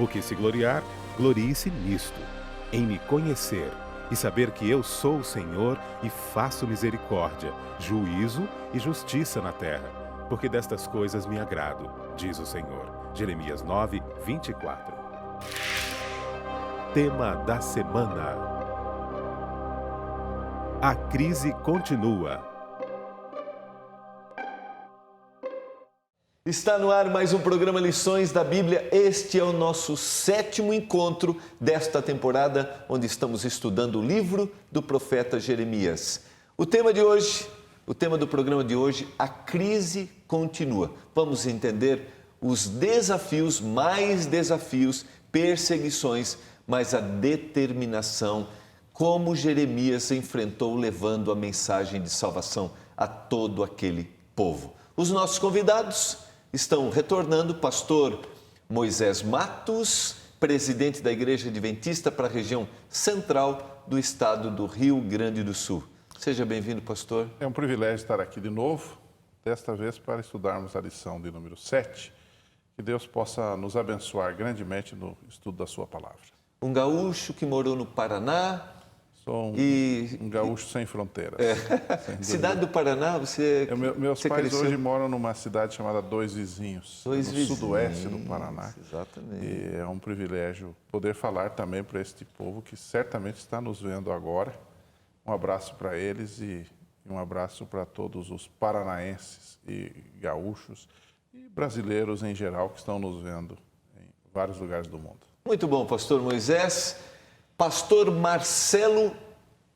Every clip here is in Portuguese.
O que se gloriar, glorie-se nisto, em me conhecer e saber que eu sou o Senhor e faço misericórdia, juízo e justiça na terra, porque destas coisas me agrado, diz o Senhor. Jeremias 9, 24. Tema da semana: a crise continua. Está no ar mais um programa Lições da Bíblia. Este é o nosso 7º encontro desta temporada, onde estamos estudando o livro do profeta Jeremias. O tema do programa de hoje, a crise continua. Vamos entender os desafios, mais desafios, perseguições, mas a determinação, como Jeremias enfrentou levando a mensagem de salvação a todo aquele povo. Os nossos convidados estão retornando: pastor Moisés Matos, presidente da Igreja Adventista para a região central do estado do Rio Grande do Sul. Seja bem-vindo, pastor. É um privilégio estar aqui de novo, desta vez para estudarmos a lição de número 7. Que Deus possa nos abençoar grandemente no estudo da sua palavra. Um gaúcho que morou no Paraná. Sou um gaúcho sem fronteiras. Sem cidade do Paraná, meus pais cresceu... hoje moram numa cidade chamada Dois Vizinhos, no sudoeste do Paraná. Exatamente. E é um privilégio poder falar também para este povo que certamente está nos vendo agora. Um abraço para eles e um abraço para todos os paranaenses e gaúchos e brasileiros em geral que estão nos vendo em vários lugares do mundo. Muito bom, pastor Moisés. Pastor Marcelo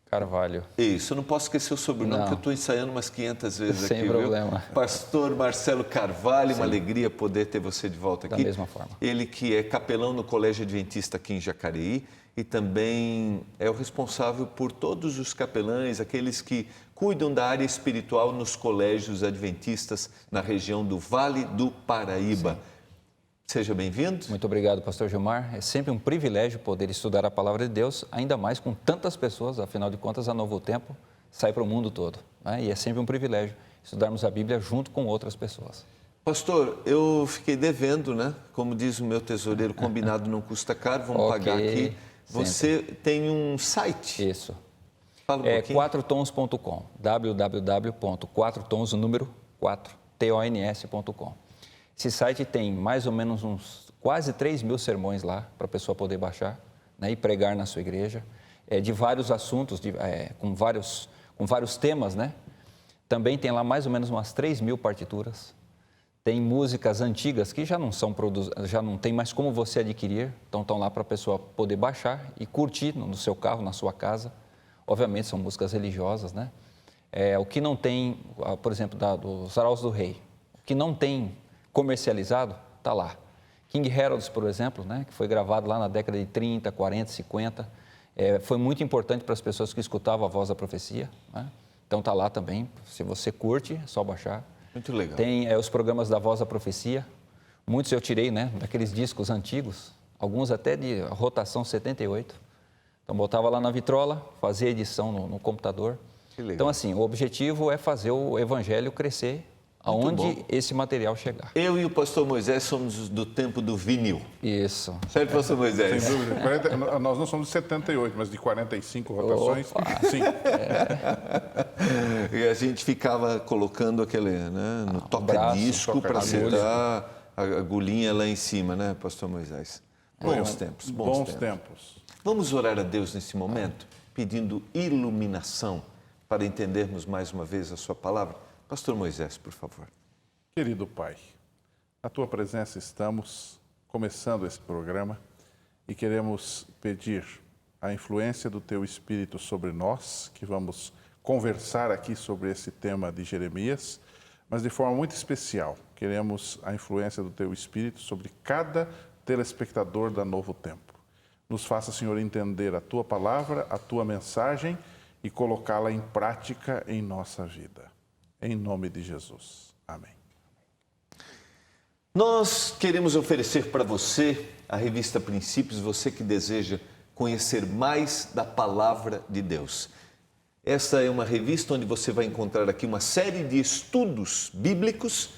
Carvalho. Isso, eu não posso esquecer o sobrenome, porque eu estou ensaiando umas 500 vezes aqui. Sem problema. Viu? Pastor Marcelo Carvalho, Sim. Uma alegria poder ter você de volta aqui. Da mesma forma. Ele que é capelão no Colégio Adventista aqui em Jacareí e também é o responsável por todos os capelães, aqueles que cuidam da área espiritual nos colégios adventistas na região do Vale do Paraíba. Sim. Seja bem-vindo. Muito obrigado, pastor Gilmar. É sempre um privilégio poder estudar a palavra de Deus, ainda mais com tantas pessoas, afinal de contas, a Novo Tempo sai para o mundo todo, né? E é sempre um privilégio estudarmos a Bíblia junto com outras pessoas. Pastor, eu fiquei devendo, né? Como diz o meu tesoureiro, combinado não custa caro, vamos pagar aqui. Você tem um site? Isso. Fala um pouquinho. quatrotons.com, www.quatrotons, o número 4, tons.com. Esse site tem mais ou menos uns quase 3.000 sermões lá para a pessoa poder baixar, né, e pregar na sua igreja, de vários assuntos, com vários temas, né? Também tem lá mais ou menos umas 3.000 partituras. Tem músicas antigas que já não tem mais como você adquirir, então estão lá para a pessoa poder baixar e curtir no seu carro, na sua casa. Obviamente são músicas religiosas, né? O que não tem, por exemplo, dos Arautos do Rei, o que não tem comercializado, está lá. King Heralds, por exemplo, né, que foi gravado lá na década de 30, 40, 50, foi muito importante para as pessoas que escutavam a voz da profecia, né? Então está lá também, se você curte, é só baixar. Muito legal. Tem os programas da voz da profecia, muitos eu tirei, né, daqueles discos antigos, alguns até de rotação 78, então botava lá na vitrola, fazia edição no computador. Que legal. Então assim, o objetivo é fazer o evangelho crescer aonde esse material chegar. Eu e o pastor Moisés somos do tempo do vinil. Isso. Certo, pastor Moisés? Sem dúvida. Nós não somos de 78, mas de 45 rotações. Opa. Sim. E a gente ficava colocando aquele, né, no toca-disco para sentar a agulhinha lá em cima, né, pastor Moisés? Bons tempos. Bons tempos. Vamos orar a Deus nesse momento, pedindo iluminação para entendermos mais uma vez a sua palavra. Pastor Moisés, por favor. Querido Pai, na Tua presença estamos começando esse programa e queremos pedir a influência do Teu Espírito sobre nós, que vamos conversar aqui sobre esse tema de Jeremias, mas de forma muito especial, queremos a influência do Teu Espírito sobre cada telespectador da Novo Tempo. Nos faça, Senhor, entender a Tua palavra, a Tua mensagem e colocá-la em prática em nossa vida. Em nome de Jesus. Amém. Nós queremos oferecer para você a revista Princípios, você que deseja conhecer mais da Palavra de Deus. Esta é uma revista onde você vai encontrar aqui uma série de estudos bíblicos,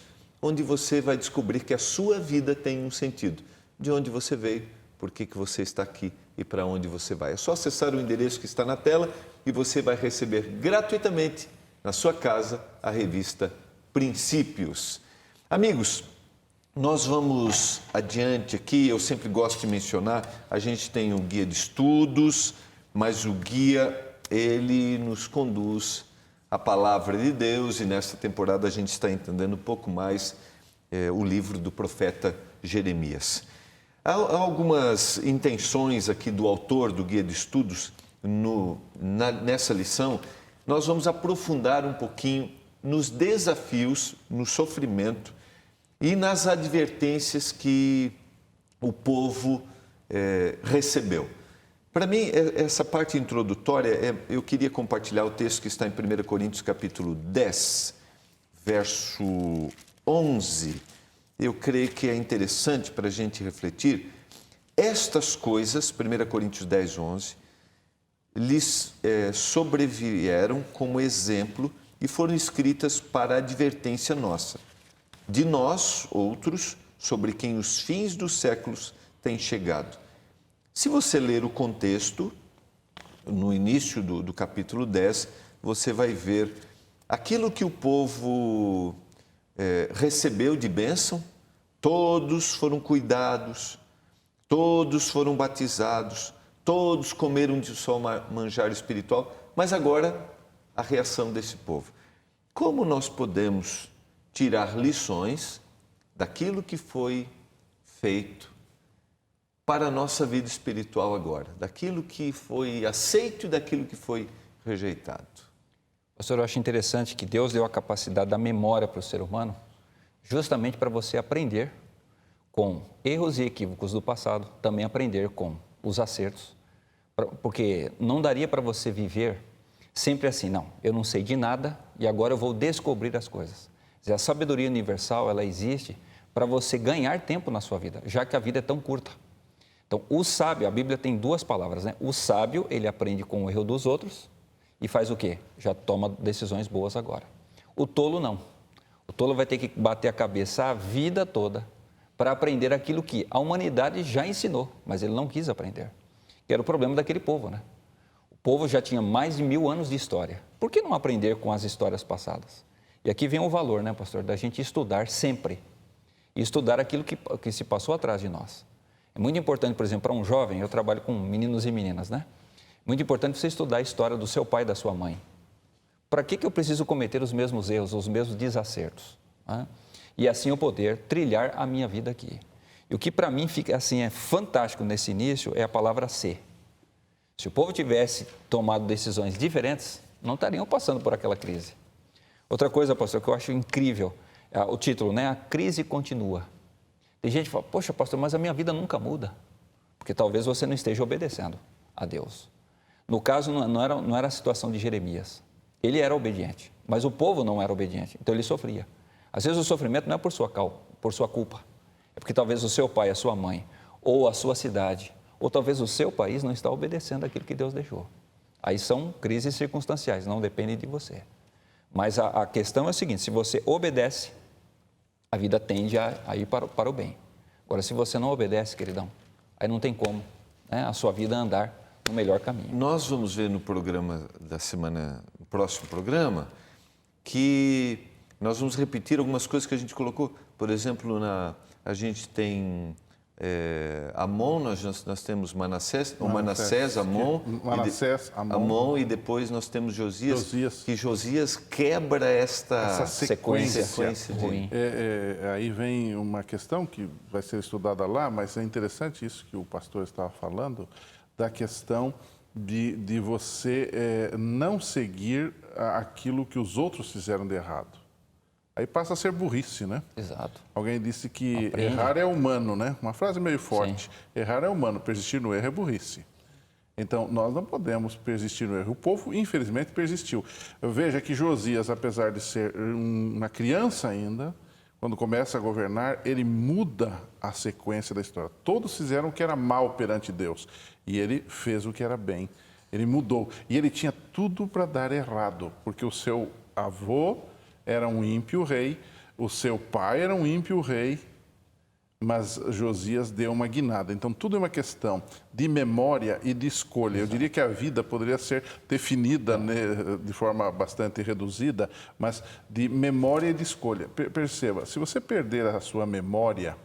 onde você vai descobrir que a sua vida tem um sentido. de onde você veio, por que você está aqui e para onde você vai. É só acessar o endereço que está na tela e você vai receber gratuitamente na sua casa a revista Princípios. Amigos, nós vamos adiante aqui. Eu sempre gosto de mencionar, a gente tem um guia de estudos, mas o guia, ele nos conduz à palavra de Deus, e nesta temporada a gente está entendendo um pouco mais o livro do profeta Jeremias. Há algumas intenções aqui do autor do guia de estudos nessa lição. Nós vamos aprofundar um pouquinho nos desafios, no sofrimento e nas advertências que o povo recebeu. Para mim, essa parte introdutória, eu queria compartilhar o texto que está em 1 Coríntios capítulo 10, verso 11. Eu creio que é interessante para a gente refletir. Estas coisas, 1 Coríntios 10, 11, lhes sobrevieram como exemplo e foram escritas para advertência nossa, de nós, outros, sobre quem os fins dos séculos têm chegado. Se você ler o contexto, no início do capítulo 10, você vai ver aquilo que o povo recebeu de bênção. Todos foram cuidados, todos foram batizados, todos comeram de só manjar espiritual, mas agora a reação desse povo. Como nós podemos tirar lições daquilo que foi feito para a nossa vida espiritual agora, daquilo que foi aceito e daquilo que foi rejeitado? Pastor, eu acho interessante que Deus deu a capacidade da memória para o ser humano justamente para você aprender com erros e equívocos do passado, também aprender com os acertos, porque não daria para você viver sempre assim, não, eu não sei de nada e agora eu vou descobrir as coisas. A sabedoria universal, ela existe para você ganhar tempo na sua vida, já que a vida é tão curta. Então, o sábio, a Bíblia tem duas palavras, né? O sábio, ele aprende com o erro dos outros e faz o quê? Já toma decisões boas agora. O tolo não. O tolo vai ter que bater a cabeça a vida toda para aprender aquilo que a humanidade já ensinou, mas ele não quis aprender. Que era o problema daquele povo, né? O povo já tinha mais de 1000 anos de história. Por que não aprender com as histórias passadas? E aqui vem o valor, né, pastor, da gente estudar sempre. E estudar aquilo que se passou atrás de nós. É muito importante, por exemplo, para um jovem, eu trabalho com meninos e meninas, né? Muito importante você estudar a história do seu pai e da sua mãe. Para que eu preciso cometer os mesmos erros, os mesmos desacertos? Né? E assim eu poder trilhar a minha vida aqui. E o que para mim fica assim é fantástico nesse início é a palavra ser. Se o povo tivesse tomado decisões diferentes, não estariam passando por aquela crise. Outra coisa, pastor, que eu acho incrível, o título, né? A crise continua. Tem gente que fala, poxa, pastor, mas a minha vida nunca muda. Porque talvez você não esteja obedecendo a Deus. No caso, não era a situação de Jeremias. Ele era obediente, mas o povo não era obediente, então ele sofria. Às vezes o sofrimento não é por sua culpa. É porque talvez o seu pai, a sua mãe, ou a sua cidade, ou talvez o seu país não está obedecendo aquilo que Deus deixou. Aí são crises circunstanciais, não dependem de você. Mas a questão é a seguinte, se você obedece, a vida tende a ir para o bem. Agora, se você não obedece, queridão, aí não tem como, né, a sua vida andar no melhor caminho. Nós vamos ver no programa da semana, no próximo programa, que nós vamos repetir algumas coisas que a gente colocou. Por exemplo, a gente tem Amon, nós temos Manassés, Amon, e depois nós temos Josias. Que Josias quebra essa sequência ruim. Aí vem uma questão que vai ser estudada lá, mas é interessante isso que o pastor estava falando, da questão de você não seguir aquilo que os outros fizeram de errado. Aí passa a ser burrice, né? Exato. Alguém disse que errar é humano, né? Uma frase meio forte. Sim. Errar é humano, persistir no erro é burrice. Então, nós não podemos persistir no erro. O povo, infelizmente, persistiu. Veja que Josias, apesar de ser uma criança ainda, quando começa a governar, ele muda a sequência da história. Todos fizeram o que era mal perante Deus. E ele fez o que era bem. Ele mudou. E ele tinha tudo para dar errado, porque o seu avô era um ímpio rei, o seu pai era um ímpio rei, mas Josias deu uma guinada. Então, tudo é uma questão de memória e de escolha. Eu diria que a vida poderia ser definida, né, de forma bastante reduzida, mas de memória e de escolha. Perceba, se você perder a sua memória,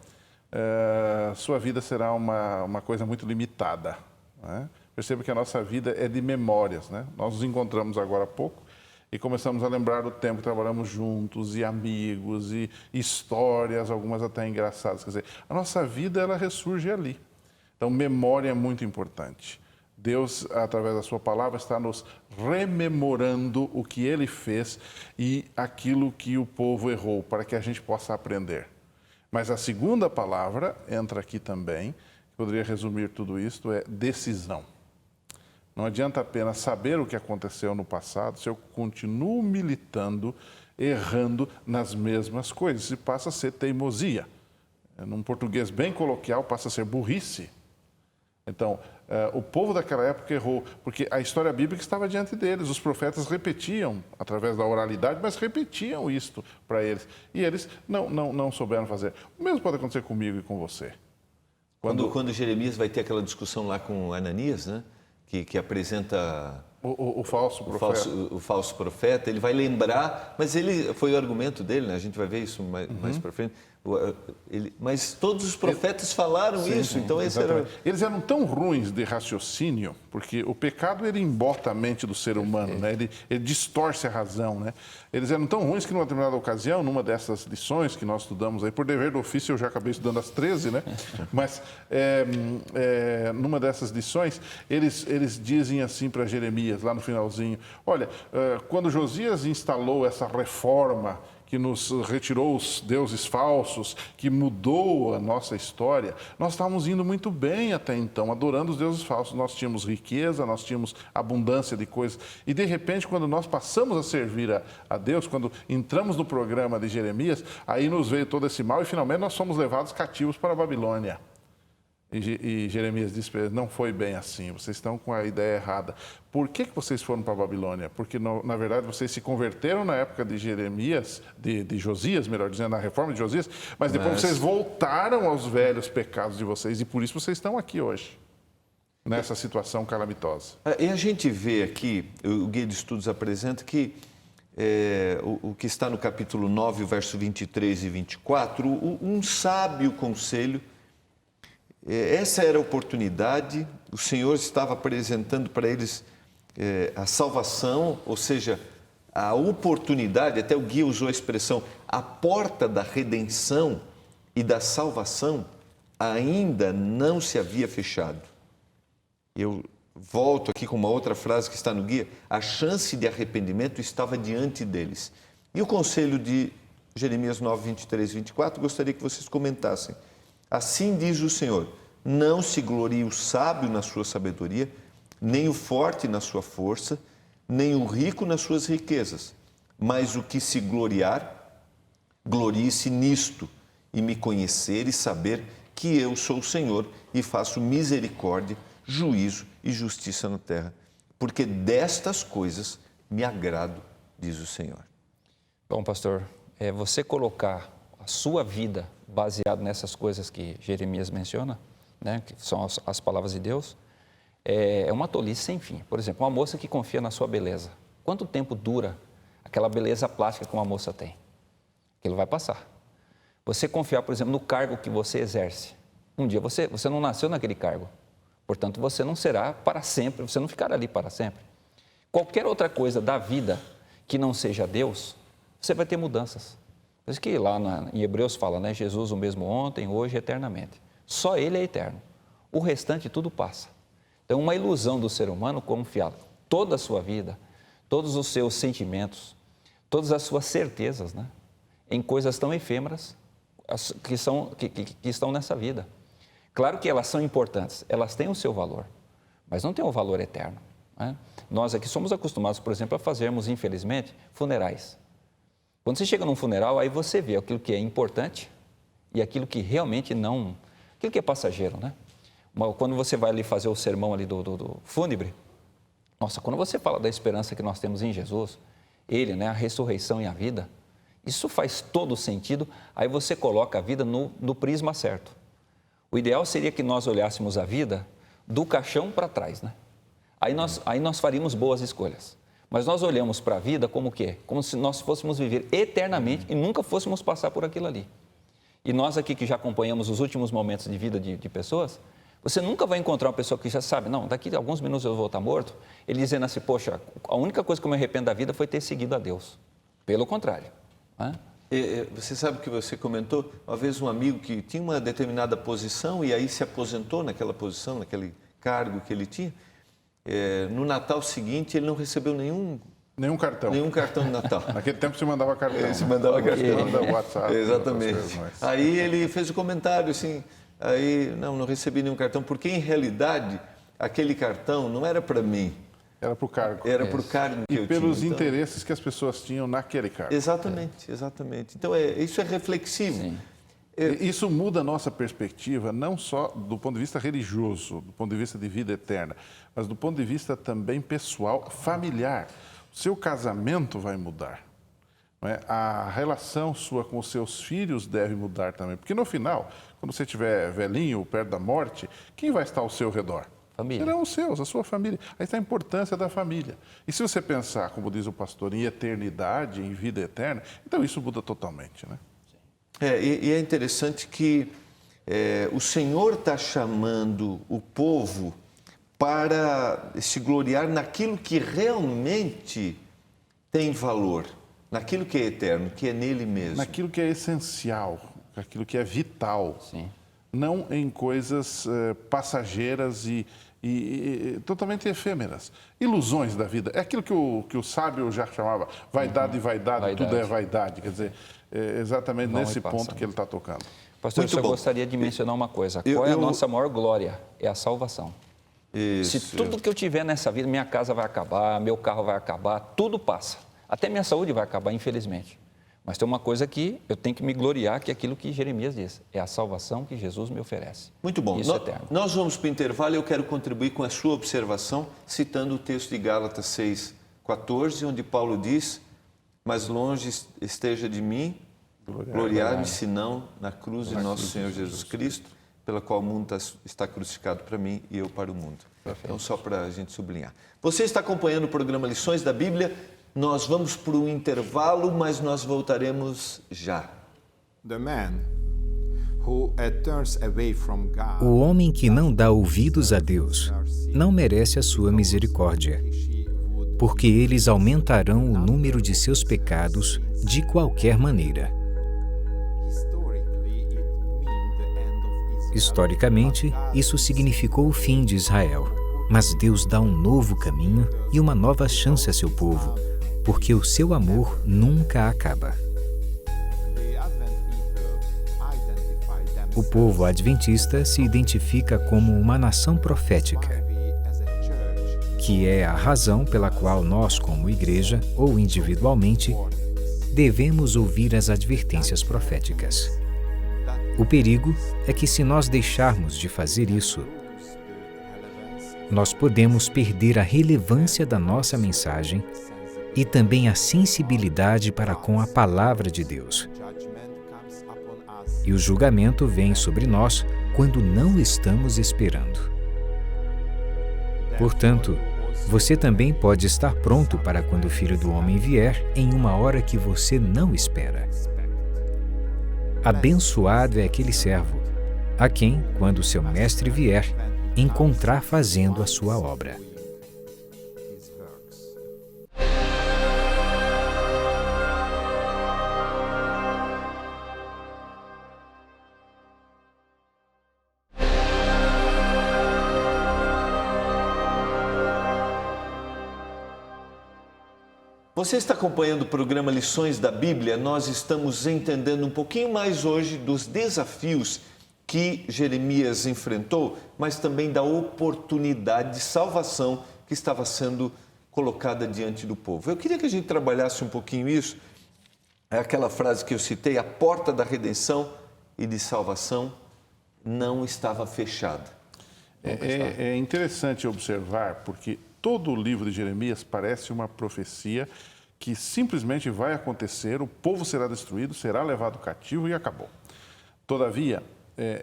sua vida será uma coisa muito limitada, né? Perceba que a nossa vida é de memórias, né? Nós nos encontramos agora há pouco e começamos a lembrar do tempo que trabalhamos juntos, e amigos, e histórias, algumas até engraçadas. Quer dizer, a nossa vida, ela ressurge ali. Então, memória é muito importante. Deus, através da sua palavra, está nos rememorando o que Ele fez e aquilo que o povo errou, para que a gente possa aprender. Mas a segunda palavra entra aqui também, poderia resumir tudo isto, é decisão. Não adianta apenas saber o que aconteceu no passado se eu continuo militando, errando nas mesmas coisas. E passa a ser teimosia. Num português bem coloquial, passa a ser burrice. Então, o povo daquela época errou, porque a história bíblica estava diante deles. Os profetas repetiam, através da oralidade, mas repetiam isto para eles. E eles não souberam fazer. O mesmo pode acontecer comigo e com você. Quando Jeremias vai ter aquela discussão lá com Ananias, né? Que apresenta o falso profeta. O falso profeta, ele vai lembrar, mas ele foi o argumento dele, né? A gente vai ver isso mais para frente. Mas todos os profetas falaram isso, então esse era... Eles eram tão ruins de raciocínio, porque o pecado ele embota a mente do ser humano, né? Ele distorce a razão, né? Eles eram tão ruins que numa determinada ocasião, numa dessas lições que nós estudamos aí, por dever do ofício eu já acabei estudando as 13, né? Mas numa dessas lições, eles dizem assim para Jeremias, lá no finalzinho, olha, quando Josias instalou essa reforma que nos retirou os deuses falsos, que mudou a nossa história, nós estávamos indo muito bem até então, adorando os deuses falsos. Nós tínhamos riqueza, nós tínhamos abundância de coisas. E, de repente, quando nós passamos a servir a Deus, quando entramos no programa de Jeremias, aí nos veio todo esse mal e, finalmente, nós fomos levados cativos para a Babilônia. E Jeremias disse para eles, não foi bem assim, vocês estão com a ideia errada. Por que vocês foram para a Babilônia? Porque, na verdade, vocês se converteram na época de Jeremias, de Josias, melhor dizendo, na reforma de Josias, mas depois vocês voltaram aos velhos pecados de vocês e por isso vocês estão aqui hoje, nessa situação calamitosa. E a gente vê aqui, o Guia de Estudos apresenta que o que está no capítulo 9, verso 23 e 24, um sábio conselho. Essa era a oportunidade, o Senhor estava apresentando para eles a salvação, ou seja, a oportunidade, até o guia usou a expressão, a porta da redenção e da salvação ainda não se havia fechado. Eu volto aqui com uma outra frase que está no guia, a chance de arrependimento estava diante deles. E o conselho de Jeremias 9, 23 e 24, gostaria que vocês comentassem. Assim diz o Senhor, não se glorie o sábio na sua sabedoria, nem o forte na sua força, nem o rico nas suas riquezas, mas o que se gloriar, glorie-se nisto, e me conhecer e saber que eu sou o Senhor e faço misericórdia, juízo e justiça na terra, porque destas coisas me agrado, diz o Senhor. Bom, pastor, você colocar a sua vida baseado nessas coisas que Jeremias menciona, né, que são as palavras de Deus, é uma tolice sem fim. Por exemplo, uma moça que confia na sua beleza. Quanto tempo dura aquela beleza plástica que uma moça tem? Aquilo vai passar. Você confiar, por exemplo, no cargo que você exerce. Um dia você não nasceu naquele cargo. Portanto, você não será para sempre, você não ficará ali para sempre. Qualquer outra coisa da vida que não seja Deus, você vai ter mudanças. Por isso que lá em Hebreus fala, né? Jesus o mesmo ontem, hoje e eternamente. Só Ele é eterno. O restante tudo passa. Então, uma ilusão do ser humano confiar toda a sua vida, todos os seus sentimentos, todas as suas certezas, né? Em coisas tão efêmeras que estão nessa vida. Claro que elas são importantes, elas têm o seu valor, mas não têm o valor eterno, né? Nós aqui somos acostumados, por exemplo, a fazermos, infelizmente, funerais. Quando você chega num funeral, aí você vê aquilo que é importante e aquilo que realmente não... Aquilo que é passageiro, né? Quando você vai ali fazer o sermão ali do fúnebre, nossa, quando você fala da esperança que nós temos em Jesus, Ele, né, a ressurreição e a vida, Isso faz todo sentido, aí você coloca a vida no prisma certo. O ideal seria que nós olhássemos a vida do caixão para trás, né? Aí nós faríamos boas escolhas. Mas nós olhamos para a vida como o quê? Como se nós fôssemos viver eternamente e nunca fôssemos passar por aquilo ali. E nós aqui que já acompanhamos os últimos momentos de vida de pessoas, você nunca vai encontrar uma pessoa que já sabe, não, daqui a alguns minutos eu vou estar morto, ele dizendo assim, poxa, a única coisa que eu me arrependo da vida foi ter seguido a Deus. Pelo contrário. Né? Você sabe que você comentou, uma vez um amigo que tinha uma determinada posição e aí se aposentou naquela posição, naquele cargo que ele tinha. No Natal seguinte ele não recebeu nenhum cartão de Natal. Naquele tempo se mandava cartão. Se mandava cartão. Manda WhatsApp. Exatamente. Aí ele fez o comentário assim, não recebi nenhum cartão, porque em realidade aquele cartão não era para mim. Era para o cargo. Era para o cargo que eu tinha. E pelos interesses que as pessoas tinham naquele cargo. Exatamente. Então isso é reflexivo. Sim. Isso muda a nossa perspectiva, não só do ponto de vista religioso, do ponto de vista de vida eterna, mas do ponto de vista também pessoal, familiar. O seu casamento vai mudar. Não é? A relação sua com os seus filhos deve mudar também. Porque no final, quando você estiver velhinho, perto da morte, quem vai estar ao seu redor? Família. Serão os seus, a sua família. Aí está a importância da família. E se você pensar, como diz o pastor, em eternidade, em vida eterna, então isso muda totalmente, né? E é interessante que o Senhor está chamando o povo para se gloriar naquilo que realmente tem valor, naquilo que é eterno, que é nele mesmo. Naquilo que é essencial, naquilo que é vital. Sim. Não em coisas passageiras e totalmente efêmeras. Ilusões da vida. É aquilo que o sábio já chamava vaidade e vaidade, tudo é vaidade. Quer dizer, é exatamente nesse ponto que ele está tocando. Pastor, eu só gostaria de mencionar uma coisa. Qual é a nossa maior glória? É a salvação. Isso. Se tudo que eu tiver nessa vida, minha casa vai acabar, meu carro vai acabar, tudo passa. Até minha saúde vai acabar, infelizmente. Mas tem uma coisa que eu tenho que me gloriar, que é aquilo que Jeremias diz. É a salvação que Jesus me oferece. Muito bom. Isso é eterno. Nós vamos para o intervalo e eu quero contribuir com a sua observação, citando o texto de Gálatas 6,14, onde Paulo diz, mas longe esteja de mim gloriar-me, senão na cruz de nosso Senhor Jesus Cristo, pela qual o mundo está crucificado para mim e eu para o mundo. Então, só para a gente sublinhar. Você está acompanhando o programa Lições da Bíblia. Nós vamos para o intervalo, mas nós voltaremos já. O homem que não dá ouvidos a Deus não merece a sua misericórdia, porque eles aumentarão o número de seus pecados de qualquer maneira. Historicamente, isso significou o fim de Israel, mas Deus dá um novo caminho e uma nova chance a seu povo, porque o seu amor nunca acaba. O povo adventista se identifica como uma nação profética, que é a razão pela qual nós, como igreja ou individualmente, devemos ouvir as advertências proféticas. O perigo é que, se nós deixarmos de fazer isso, nós podemos perder a relevância da nossa mensagem e também a sensibilidade para com a palavra de Deus. E o julgamento vem sobre nós quando não estamos esperando. Portanto, você também pode estar pronto para quando o Filho do Homem vier em uma hora que você não espera. Abençoado é aquele servo, a quem, quando seu mestre vier, encontrar fazendo a sua obra. Você está acompanhando o programa Lições da Bíblia. Nós estamos entendendo um pouquinho mais hoje dos desafios que Jeremias enfrentou, mas também da oportunidade de salvação que estava sendo colocada diante do povo. Eu queria que a gente trabalhasse um pouquinho isso. É aquela frase que eu citei, a porta da redenção e de salvação não estava fechada. É interessante observar, porque todo o livro de Jeremias parece uma profecia que simplesmente vai acontecer, o povo será destruído, será levado cativo e acabou. Todavia,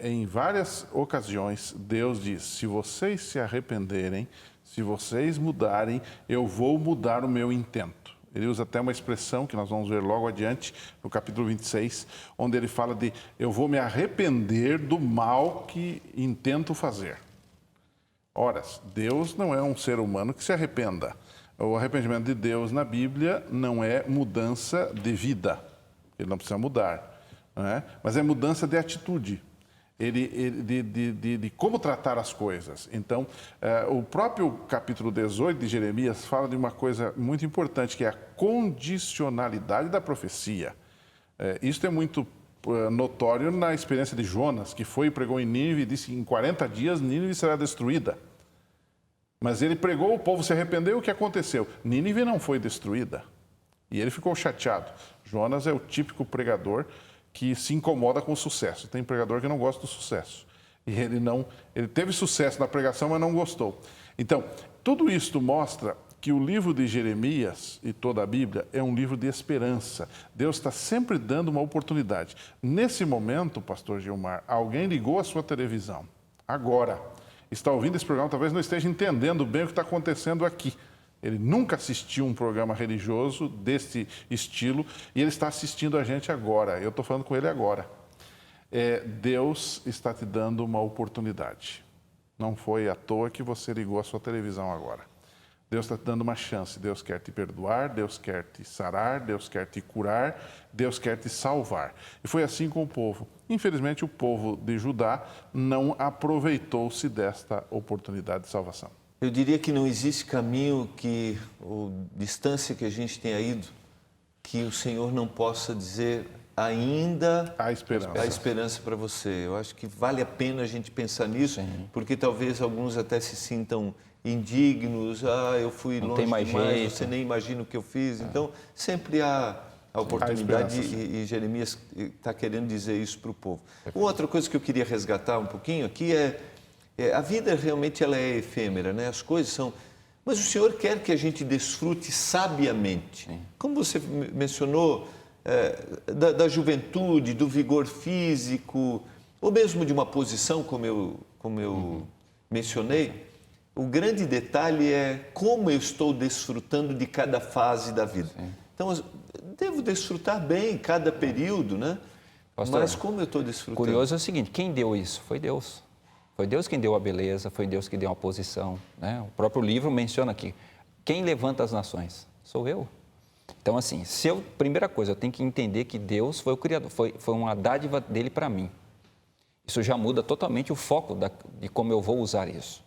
em várias ocasiões, Deus diz: se vocês se arrependerem, se vocês mudarem, eu vou mudar o meu intento. Ele usa até uma expressão que nós vamos ver logo adiante, no capítulo 26, onde ele fala de: eu vou me arrepender do mal que intento fazer. Ora, Deus não é um ser humano que se arrependa. O arrependimento de Deus na Bíblia não é mudança de vida. Ele não precisa mudar, não é? Mas é mudança de atitude. De como tratar as coisas. Então, o próprio capítulo 18 de Jeremias fala de uma coisa muito importante, que é a condicionalidade da profecia. Isso é muito notório na experiência de Jonas, que foi e pregou em Nínive e disse que em 40 dias Nínive será destruída. Mas ele pregou, o povo se arrependeu, o que aconteceu? Nínive não foi destruída. E ele ficou chateado. Jonas é o típico pregador que se incomoda com o sucesso. Tem pregador que não gosta do sucesso. E ele teve sucesso na pregação, mas não gostou. Então, tudo isto mostra que o livro de Jeremias e toda a Bíblia é um livro de esperança. Deus está sempre dando uma oportunidade. Nesse momento, pastor Gilmar, alguém ligou a sua televisão. Agora, está ouvindo esse programa, talvez não esteja entendendo bem o que está acontecendo aqui. Ele nunca assistiu um programa religioso desse estilo e ele está assistindo a gente agora. Eu estou falando com ele agora. Deus está te dando uma oportunidade. Não foi à toa que você ligou a sua televisão agora. Deus está te dando uma chance. Deus quer te perdoar, Deus quer te sarar, Deus quer te curar, Deus quer te salvar. E foi assim com o povo. Infelizmente, o povo de Judá não aproveitou-se desta oportunidade de salvação. Eu diria que não existe caminho ou distância que a gente tenha ido, que o Senhor não possa dizer: ainda há esperança para você. Eu acho que vale a pena a gente pensar nisso, porque talvez alguns até se sintam indignos. Eu fui longe demais, você nem imagina o que eu fiz. Então, sempre há a oportunidade e Jeremias está querendo dizer isso para o povo. Uma outra coisa que eu queria resgatar um pouquinho aqui a vida realmente ela é efêmera, né? As coisas são... Mas o Senhor quer que a gente desfrute sabiamente. Sim. Como você mencionou, da juventude, do vigor físico, ou mesmo de uma posição, como eu mencionei, o grande detalhe é como eu estou desfrutando de cada fase da vida. Sim. Então, devo desfrutar bem cada período, né? Pastor, mas como eu estou desfrutando? Curioso é o seguinte, quem deu isso? Foi Deus. Foi Deus quem deu a beleza, foi Deus que deu a posição, né? O próprio livro menciona aqui, quem levanta as nações? Sou eu. Então, assim, primeira coisa, eu tenho que entender que Deus foi o Criador, foi uma dádiva dele para mim. Isso já muda totalmente o foco de como eu vou usar isso.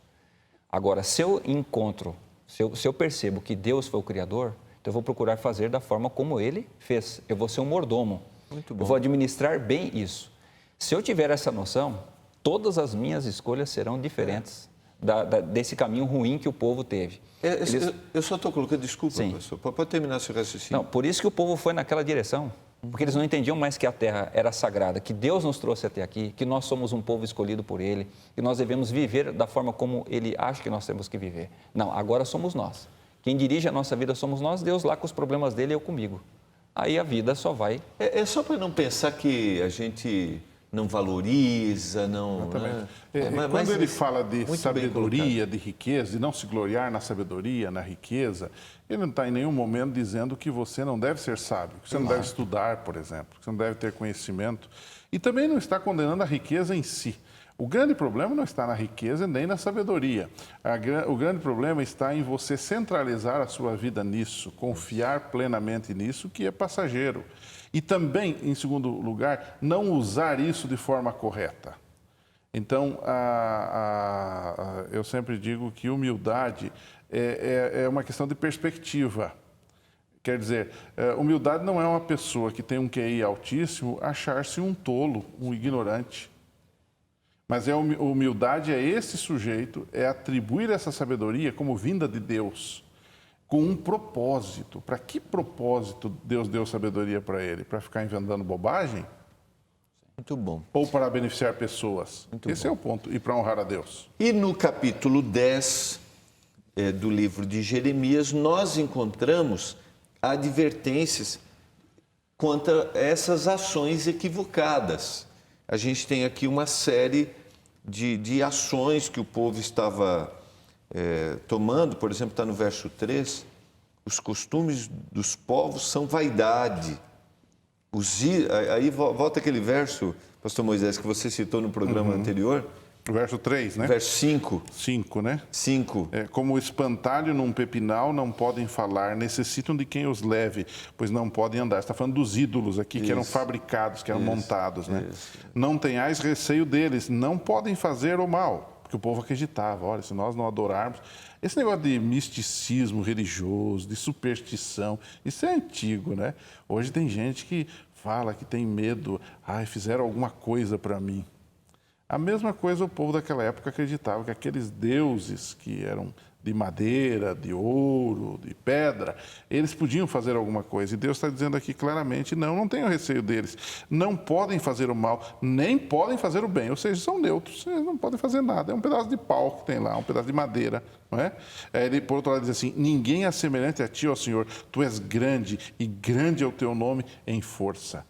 Agora, se eu percebo que Deus foi o Criador, então eu vou procurar fazer da forma como Ele fez. Eu vou ser um mordomo. Muito bom. Eu vou administrar bem isso. Se eu tiver essa noção, todas as minhas escolhas serão diferentes desse caminho ruim que o povo teve. Eu só estou colocando, desculpa, professor, pode terminar seu raciocínio. Não, por isso que o povo foi naquela direção, porque eles não entendiam mais que a terra era sagrada, que Deus nos trouxe até aqui, que nós somos um povo escolhido por Ele, que nós devemos viver da forma como Ele acha que nós temos que viver. Não, agora somos nós. Quem dirige a nossa vida somos nós, Deus lá com os problemas dele e eu comigo. Aí a vida só vai... É só para não pensar que a gente... não valoriza, não... Quando ele fala de sabedoria, de riqueza, de não se gloriar na sabedoria, na riqueza, ele não está em nenhum momento dizendo que você não deve ser sábio, que você não deve estudar, por exemplo, que você não deve ter conhecimento. E também não está condenando a riqueza em si. O grande problema não está na riqueza nem na sabedoria. O grande problema está em você centralizar a sua vida nisso, confiar plenamente nisso, que é passageiro. E também, em segundo lugar, não usar isso de forma correta. Então, eu sempre digo que humildade é uma questão de perspectiva. Quer dizer, humildade não é uma pessoa que tem um QI altíssimo achar-se um tolo, um ignorante. Mas humildade é esse sujeito, é atribuir essa sabedoria como vinda de Deus, com um propósito. Para que propósito Deus deu sabedoria para ele? Para ficar inventando bobagem? Muito bom. Ou para beneficiar pessoas? Esse é o ponto. E para honrar a Deus. E no capítulo 10 do livro de Jeremias, nós encontramos advertências contra essas ações equivocadas. A gente tem aqui uma série de ações que o povo estava tomando. Por exemplo, está no verso 3, os costumes dos povos são vaidade. Aí volta aquele verso, pastor Moisés, que você citou no programa anterior. O verso 3, né? Verso 5. 5, né? 5. Como o espantalho num pepinal, não podem falar, necessitam de quem os leve, pois não podem andar. Está falando dos ídolos aqui, que eram fabricados, que eram montados, né? Não tenhais receio deles, não podem fazer o mal, porque o povo acreditava, olha, se nós não adorarmos... Esse negócio de misticismo religioso, de superstição, isso é antigo, né? Hoje tem gente que fala que tem medo, fizeram alguma coisa para mim. A mesma coisa o povo daquela época acreditava, que aqueles deuses que eram de madeira, de ouro, de pedra, eles podiam fazer alguma coisa. E Deus está dizendo aqui claramente, não tenham receio deles. Não podem fazer o mal, nem podem fazer o bem. Ou seja, são neutros, eles não podem fazer nada. É um pedaço de pau que tem lá, um pedaço de madeira. Não é? Ele, por outro lado, diz assim, ninguém é semelhante a ti, ó Senhor. Tu és grande, e grande é o teu nome em força.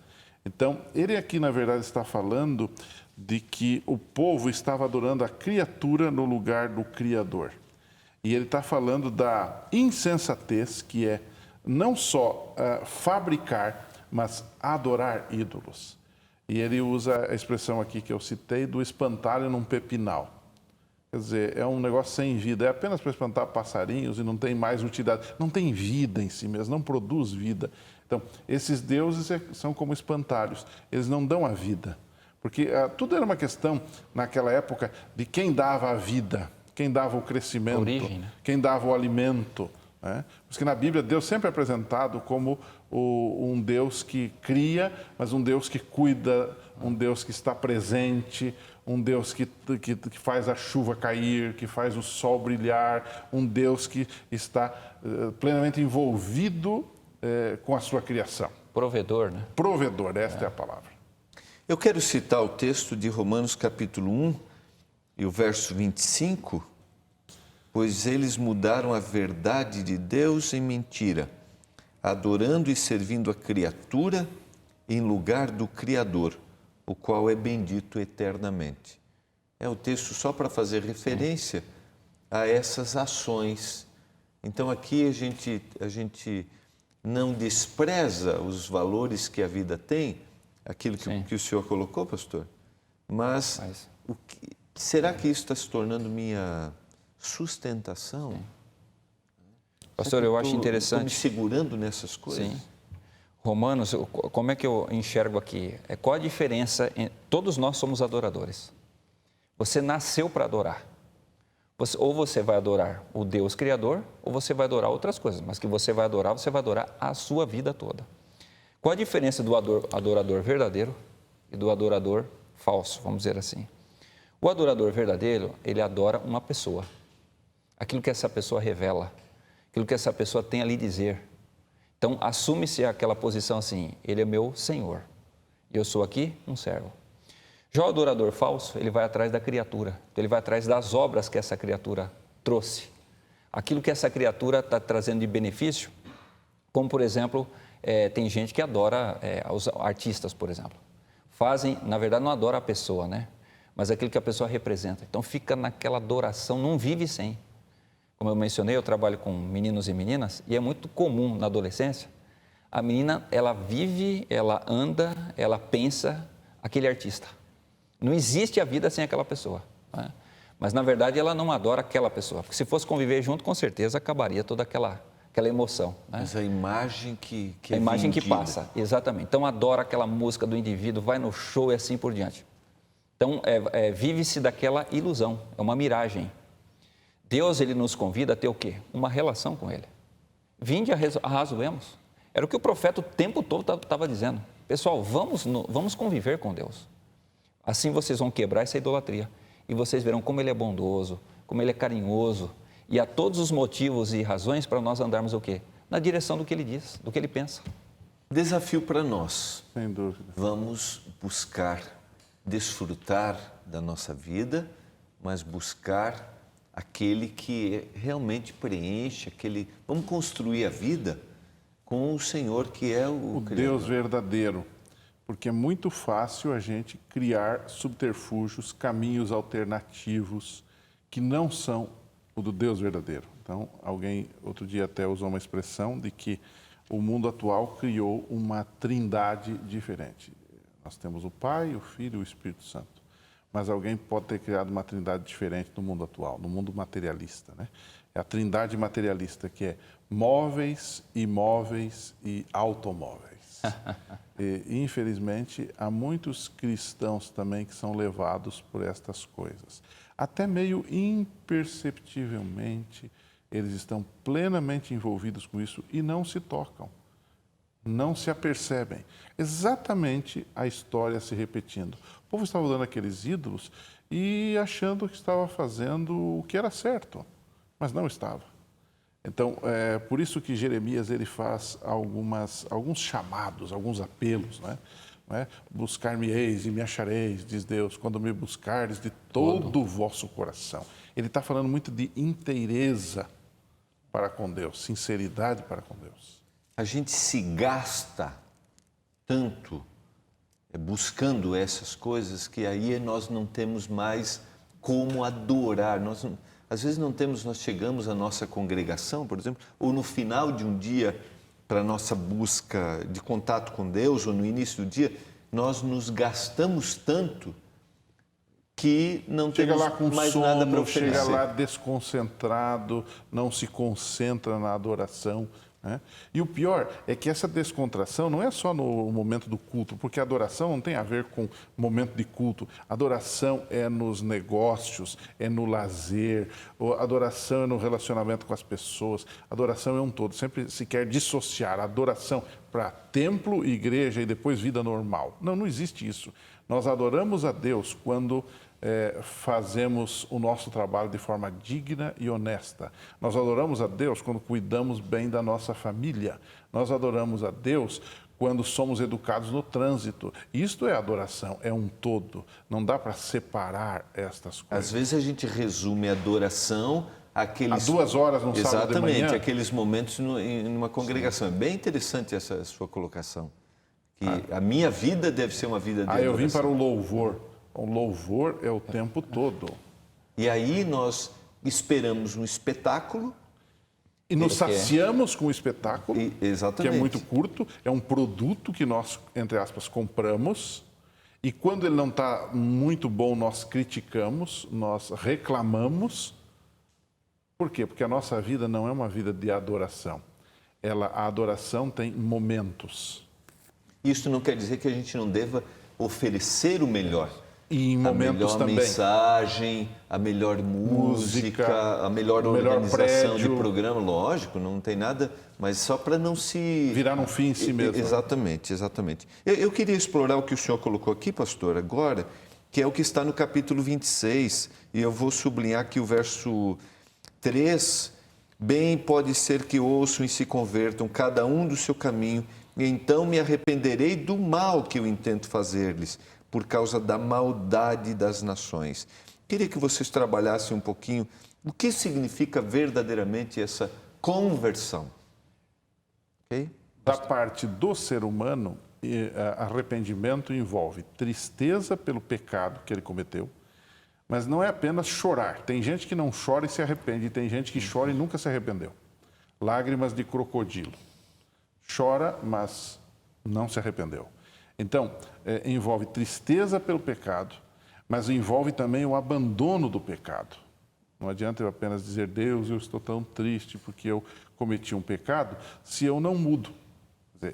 Então, ele aqui, na verdade, está falando de que o povo estava adorando a criatura no lugar do Criador. E ele está falando da insensatez, que é não só fabricar, mas adorar ídolos. E ele usa a expressão aqui que eu citei, do espantalho num pepinal. Quer dizer, é um negócio sem vida, é apenas para espantar passarinhos e não tem mais utilidade, não tem vida em si mesmo, não produz vida. Então, esses deuses são como espantalhos, eles não dão a vida. Porque tudo era uma questão, naquela época, de quem dava a vida, quem dava o crescimento, origem, né? Quem dava o alimento. Né? Porque na Bíblia, Deus sempre é apresentado como um Deus que cria, mas um Deus que cuida, um Deus que está presente, um Deus que faz a chuva cair, que faz o sol brilhar, um Deus que está plenamente envolvido com a sua criação. Provedor, né? Provedor, esta é a palavra. Eu quero citar o texto de Romanos capítulo 1 e o verso 25, pois eles mudaram a verdade de Deus em mentira, adorando e servindo a criatura em lugar do Criador, o qual é bendito eternamente. É o texto só para fazer referência a essas ações. Então aqui a gente não despreza os valores que a vida tem, aquilo que o senhor colocou, pastor, mas será que isso está se tornando minha sustentação? Sim. Pastor, eu acho interessante. Estou me segurando nessas coisas? Sim. Romanos, como é que eu enxergo aqui? Qual a diferença? Todos nós somos adoradores. Você nasceu para adorar. Ou você vai adorar o Deus Criador, ou você vai adorar outras coisas. Mas que você vai adorar a sua vida toda. Qual a diferença do adorador verdadeiro e do adorador falso, vamos dizer assim? O adorador verdadeiro, ele adora uma pessoa. Aquilo que essa pessoa revela, aquilo que essa pessoa tem a lhe dizer. Então, assume-se aquela posição assim, ele é meu Senhor, e eu sou aqui um servo. Já o adorador falso, ele vai atrás da criatura, ele vai atrás das obras que essa criatura trouxe. Aquilo que essa criatura está trazendo de benefício, como, por exemplo, tem gente que adora os artistas, por exemplo. Na verdade, não adora a pessoa, né? Mas aquilo que a pessoa representa. Então, fica naquela adoração, não vive sem. Como eu mencionei, eu trabalho com meninos e meninas e é muito comum na adolescência, a menina, ela vive, ela anda, ela pensa aquele artista. Não existe a vida sem aquela pessoa. Né? Mas, na verdade, ela não adora aquela pessoa. Porque se fosse conviver junto, com certeza acabaria toda aquela emoção. Né? Mas a imagem que a imagem que passa, exatamente. Então, adora aquela música do indivíduo, vai no show e assim por diante. Então, vive-se daquela ilusão, é uma miragem. Deus, ele nos convida a ter o quê? Uma relação com ele. Vinde arrazoemos. Era o que o profeta o tempo todo estava dizendo. Pessoal, vamos conviver com Deus. Assim vocês vão quebrar essa idolatria. E vocês verão como ele é bondoso, como ele é carinhoso. E há todos os motivos e razões para nós andarmos o quê? Na direção do que ele diz, do que ele pensa. Desafio para nós. Sem dúvida. Vamos buscar desfrutar da nossa vida, mas buscar aquele que realmente preenche, vamos construir a vida com o Senhor que é o Criador. Deus verdadeiro. Porque é muito fácil a gente criar subterfúgios, caminhos alternativos que não são o do Deus verdadeiro. Então, alguém outro dia até usou uma expressão de que o mundo atual criou uma trindade diferente. Nós temos o Pai, o Filho e o Espírito Santo. Mas alguém pode ter criado uma trindade diferente no mundo atual, no mundo materialista, né? É a trindade materialista, que é móveis, imóveis e automóveis. E, infelizmente, há muitos cristãos também que são levados por estas coisas. Até meio imperceptivelmente, eles estão plenamente envolvidos com isso e não se tocam, não se apercebem. Exatamente a história se repetindo. O povo estava dando aqueles ídolos e achando que estava fazendo o que era certo, mas não estava. Então, é por isso que Jeremias ele faz alguns chamados, alguns apelos, né? Buscar-me-eis e me achareis, diz Deus, quando me buscardes de todo o vosso coração. Ele está falando muito de inteireza para com Deus, sinceridade para com Deus. A gente se gasta tanto buscando essas coisas que aí nós não temos mais como adorar. Às vezes nós chegamos à nossa congregação, por exemplo, ou no final de um dia, para a nossa busca de contato com Deus, ou no início do dia, nós nos gastamos tanto que não chega temos lá com mais sono, nada para oferecer. chega lá desconcentrado, não se concentra na adoração, né? E o pior é que essa descontração não é só no momento do culto, porque a adoração não tem a ver com momento de culto. A adoração é nos negócios, é no lazer, a adoração é no relacionamento com as pessoas. A adoração é um todo. Sempre se quer dissociar a adoração para templo, igreja e depois vida normal. Não existe isso. Nós adoramos a Deus quando fazemos o nosso trabalho de forma digna e honesta. Nós adoramos a Deus quando cuidamos bem da nossa família. Nós adoramos a Deus quando somos educados no trânsito. Isto é adoração, é um todo. Não dá para separar estas coisas. Às vezes a gente resume a adoração àqueles... Há 2 horas no sábado de manhã. Exatamente, aqueles momentos em uma congregação. Sim. É bem interessante essa sua colocação. Que a minha vida deve ser uma vida de adoração. Eu vim para o louvor. O louvor é o tempo todo. E aí nós esperamos um espetáculo. E nos saciamos com o espetáculo, exatamente. Que é muito curto, é um produto que nós, entre aspas, compramos. E quando ele não está muito bom, nós criticamos, nós reclamamos. Por quê? Porque a nossa vida não é uma vida de adoração. A adoração tem momentos. Isso não quer dizer que a gente não deva oferecer o melhor. E em momentos também. A melhor mensagem, a melhor música, a melhor organização de programa, lógico, não tem nada, mas só para não se... virar um fim em si mesmo. Exatamente, exatamente. Eu queria explorar o que o senhor colocou aqui, pastor, agora, que é o que está no capítulo 26, e eu vou sublinhar aqui o verso 3. Bem pode ser que ouçam e se convertam, cada um do seu caminho, e então me arrependerei do mal que eu intento fazer-lhes, por causa da maldade das nações. Queria que vocês trabalhassem um pouquinho o que significa verdadeiramente essa conversão. Okay? Da parte do ser humano, arrependimento envolve tristeza pelo pecado que ele cometeu, mas não é apenas chorar. Tem gente que não chora e se arrepende, e tem gente que chora e nunca se arrependeu. Lágrimas de crocodilo. Chora, mas não se arrependeu. Então, envolve tristeza pelo pecado, mas envolve também o abandono do pecado. Não adianta eu apenas dizer, Deus, eu estou tão triste porque eu cometi um pecado, se eu não mudo.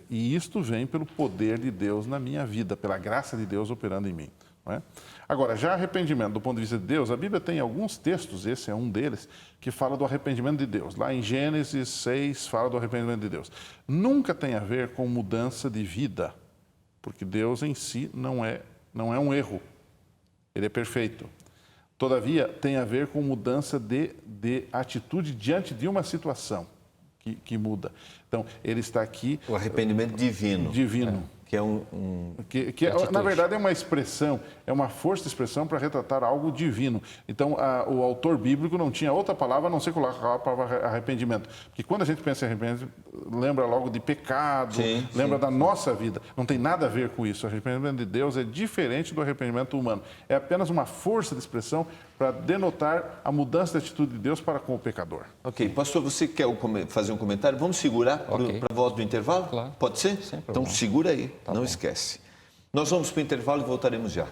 E isto vem pelo poder de Deus na minha vida, pela graça de Deus operando em mim. Não é? Agora, já arrependimento do ponto de vista de Deus, a Bíblia tem alguns textos, esse é um deles, que fala do arrependimento de Deus. Lá em Gênesis 6, fala do arrependimento de Deus. Nunca tem a ver com mudança de vida, porque Deus em si não é um erro, ele é perfeito. Todavia, tem a ver com mudança de atitude diante de uma situação que muda. Então, ele está aqui... O arrependimento divino. Divino. Que é na verdade, é uma expressão, é uma força de expressão para retratar algo divino. Então, o autor bíblico não tinha outra palavra a não ser colocar a palavra arrependimento. Porque quando a gente pensa em arrependimento, lembra logo de pecado, lembra da nossa vida. Não tem nada a ver com isso. O arrependimento de Deus é diferente do arrependimento humano. É apenas uma força de expressão para denotar a mudança de atitude de Deus para com o pecador. Ok. Pastor, você quer fazer um comentário? Vamos segurar para a volta do intervalo? Claro. Pode ser? Sem Então, problema. segura aí. Tá Não bom. esquece. Nós vamos para o intervalo e voltaremos já.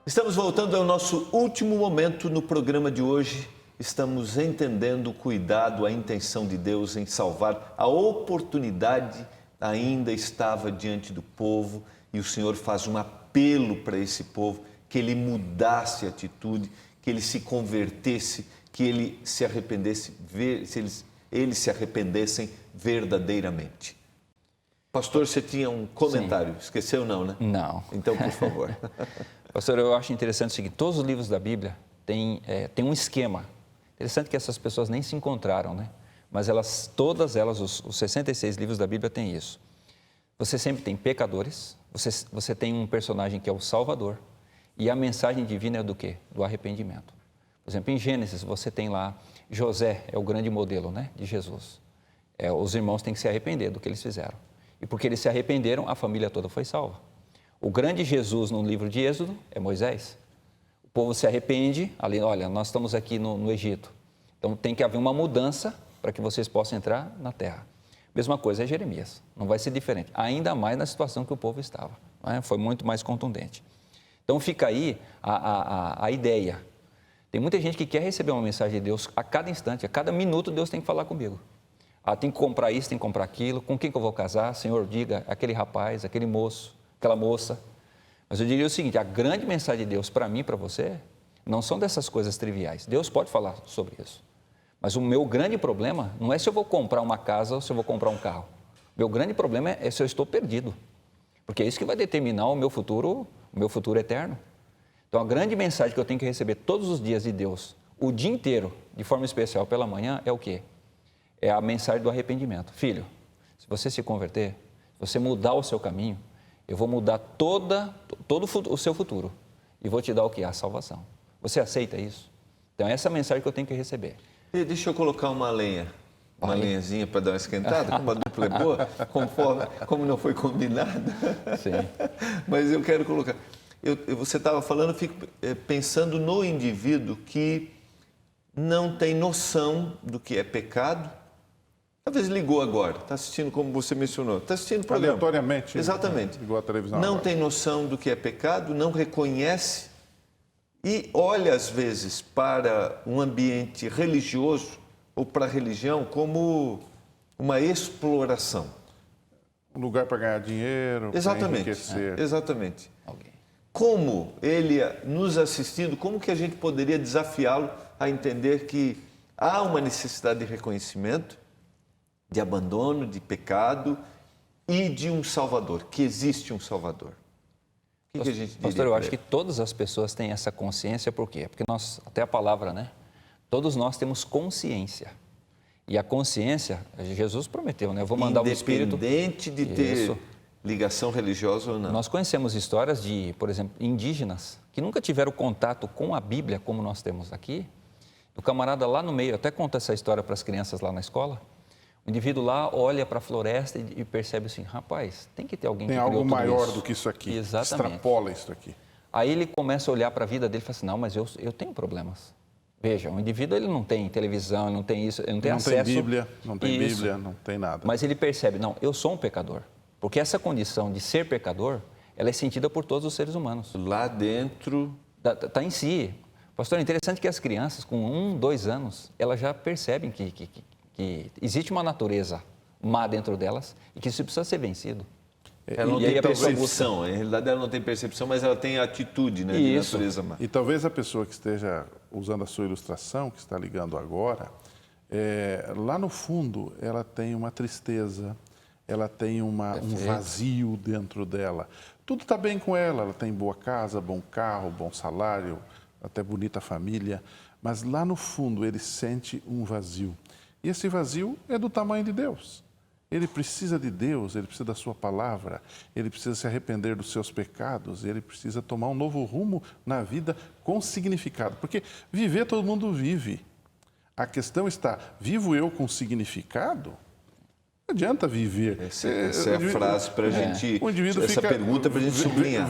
Estamos voltando ao nosso último momento no programa de hoje. Estamos entendendo o cuidado, a intenção de Deus em salvar. A oportunidade ainda estava diante do povo e o Senhor faz um apelo para esse povo que ele mudasse a atitude, que ele se convertesse, que ele se arrependesse, eles se arrependessem verdadeiramente. Pastor, você tinha um comentário? Sim. Esqueceu não, né? Não. Então, por favor. Pastor, eu acho interessante o seguinte, todos os livros da Bíblia têm um esquema. Interessante que essas pessoas nem se encontraram, né? Mas todas elas, os 66 livros da Bíblia têm isso. Você sempre tem pecadores, você tem um personagem que é o Salvador, e a mensagem divina é do quê? Do arrependimento. Por exemplo, em Gênesis, você tem lá, José é o grande modelo, né, de Jesus. Os irmãos têm que se arrepender do que eles fizeram. E porque eles se arrependeram, a família toda foi salva. O grande Jesus no livro de Êxodo é Moisés. O povo se arrepende, ali, olha, nós estamos aqui no Egito. Então tem que haver uma mudança para que vocês possam entrar na terra. Mesma coisa é Jeremias, não vai ser diferente. Ainda mais na situação que o povo estava. Né? Foi muito mais contundente. Então fica aí a ideia. Tem muita gente que quer receber uma mensagem de Deus a cada instante, a cada minuto Deus tem que falar comigo. Tem que comprar isso, tem que comprar aquilo, com quem que eu vou casar? Senhor, diga, aquele rapaz, aquele moço, aquela moça. Mas eu diria o seguinte, a grande mensagem de Deus para mim e para você, não são dessas coisas triviais. Deus pode falar sobre isso. Mas o meu grande problema não é se eu vou comprar uma casa ou se eu vou comprar um carro. O meu grande problema é se eu estou perdido. Porque é isso que vai determinar o meu futuro eterno. Então a grande mensagem que eu tenho que receber todos os dias de Deus, o dia inteiro, de forma especial pela manhã, é o quê? É a mensagem do arrependimento. Filho, se você se converter, se você mudar o seu caminho, eu vou mudar todo o seu futuro e vou te dar o quê? A salvação. Você aceita isso? Então, essa é a mensagem que eu tenho que receber. E deixa eu colocar uma lenhazinha para dar uma esquentada, como a dupla é boa, como não foi combinado. Sim. Mas eu quero colocar... Você estava falando, eu fico pensando no indivíduo que não tem noção do que é pecado. Talvez ligou agora, está assistindo como você mencionou, está assistindo o programa. Aleatoriamente. Exatamente. Ligou a televisão não agora. tem noção do que é pecado, não reconhece e olha às vezes para um ambiente religioso ou para a religião como uma exploração. Um lugar para ganhar dinheiro, para Exatamente. enriquecer. Exatamente. Okay. Como ele nos assistindo, como que a gente poderia desafiá-lo a entender que há uma necessidade de reconhecimento, de abandono, de pecado e de um Salvador, que existe um Salvador. O que a gente diria? Pastor, eu acho que todas as pessoas têm essa consciência, por quê? Porque até a palavra, né? Todos nós temos consciência. E a consciência, Jesus prometeu, né? Eu vou mandar o Espírito... Independente de ter ligação religiosa ou não. Nós conhecemos histórias de, por exemplo, indígenas que nunca tiveram contato com a Bíblia, como nós temos aqui. O camarada lá no meio, até conta essa história para as crianças lá na escola. O indivíduo lá olha para a floresta e percebe assim, rapaz, tem que ter alguém que criou tudo isso. Tem algo maior do que isso aqui. Exatamente. Extrapola isso aqui. Aí ele começa a olhar para a vida dele e fala assim, não, mas eu tenho problemas. Veja, o indivíduo ele não tem televisão, ele não tem isso, ele não tem acesso. Não tem Bíblia, Isso. não tem nada. Mas ele percebe, não, eu sou um pecador. Porque essa condição de ser pecador, ela é sentida por todos os seres humanos. Lá dentro... Está em si. Pastor, é interessante que as crianças, com 1, 2 anos, elas já percebem que existe uma natureza má dentro delas e que isso precisa ser vencido. Ela não tem percepção, em realidade ela não tem percepção, mas ela tem atitude, né, de natureza má. E talvez a pessoa que esteja usando a sua ilustração, que está ligando agora, lá no fundo ela tem uma tristeza, ela tem um vazio dentro dela. Tudo está bem com ela, ela tem boa casa, bom carro, bom salário, até bonita família, mas lá no fundo ele sente um vazio. E esse vazio é do tamanho de Deus. Ele precisa de Deus, ele precisa da sua palavra, ele precisa se arrepender dos seus pecados, ele precisa tomar um novo rumo na vida com significado. Porque viver todo mundo vive. A questão está, vivo eu com significado? Não adianta viver. Essa é a frase para a gente, o indivíduo essa pergunta para a gente sublinhar.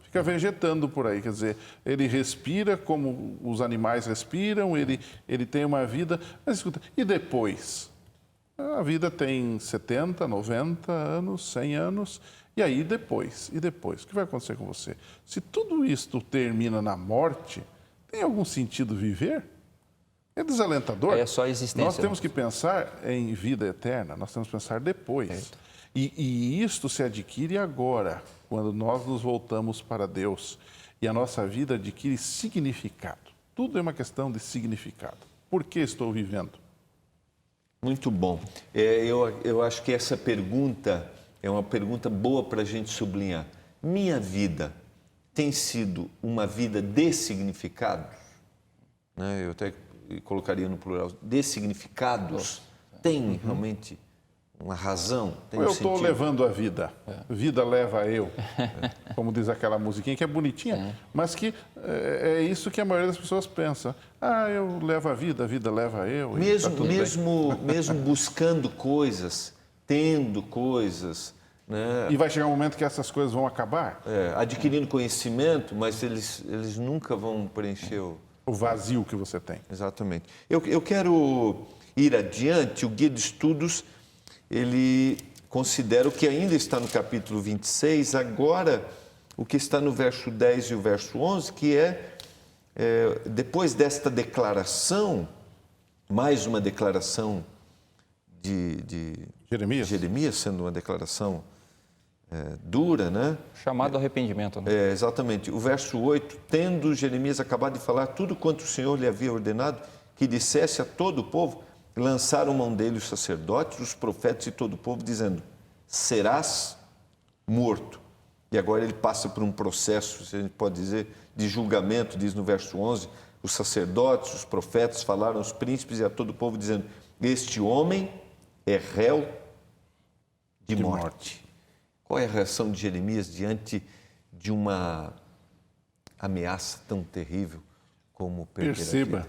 Fica vegetando por aí, quer dizer, ele respira como os animais respiram, ele tem uma vida, mas escuta, e depois? A vida tem 70, 90 anos, 100 anos, e aí depois? E depois? O que vai acontecer com você? Se tudo isto termina na morte, tem algum sentido viver? É desalentador. É só a existência. Nós temos que pensar em vida eterna, nós temos que pensar depois. E isto se adquire agora, quando nós nos voltamos para Deus e a nossa vida adquire significado. Tudo é uma questão de significado. Por que estou vivendo? Muito bom. Eu acho que essa pergunta é uma pergunta boa para a gente sublinhar. Minha vida tem sido uma vida de significado? Né? Eu até colocaria no plural, de significados. Tem realmente uma razão? Tem eu estou levando a vida. Vida leva eu. Como diz aquela musiquinha que é bonitinha, mas que é isso que a maioria das pessoas pensa. Eu levo a vida leva eu. Mesmo buscando coisas, tendo coisas, né? E vai chegar um momento que essas coisas vão acabar. Adquirindo conhecimento, mas eles nunca vão preencher o vazio que você tem. Exatamente. Eu quero ir adiante. O Guia de Estudos, ele considera o que ainda está no capítulo 26, agora o que está no verso 10 e o verso 11, que depois desta declaração, mais uma declaração de Jeremias, sendo uma declaração dura, né? Chamado arrependimento, né? Exatamente. O verso 8, tendo Jeremias acabado de falar tudo quanto o Senhor lhe havia ordenado, que dissesse a todo o povo, lançaram mão dele os sacerdotes, os profetas e todo o povo, dizendo, serás morto. E agora ele passa por um processo, se a gente pode dizer, de julgamento, diz no verso 11, os sacerdotes, os profetas falaram aos príncipes e a todo o povo, dizendo, este homem é réu de morte. Qual é a reação de Jeremias diante de uma ameaça tão terrível como perder Perceba,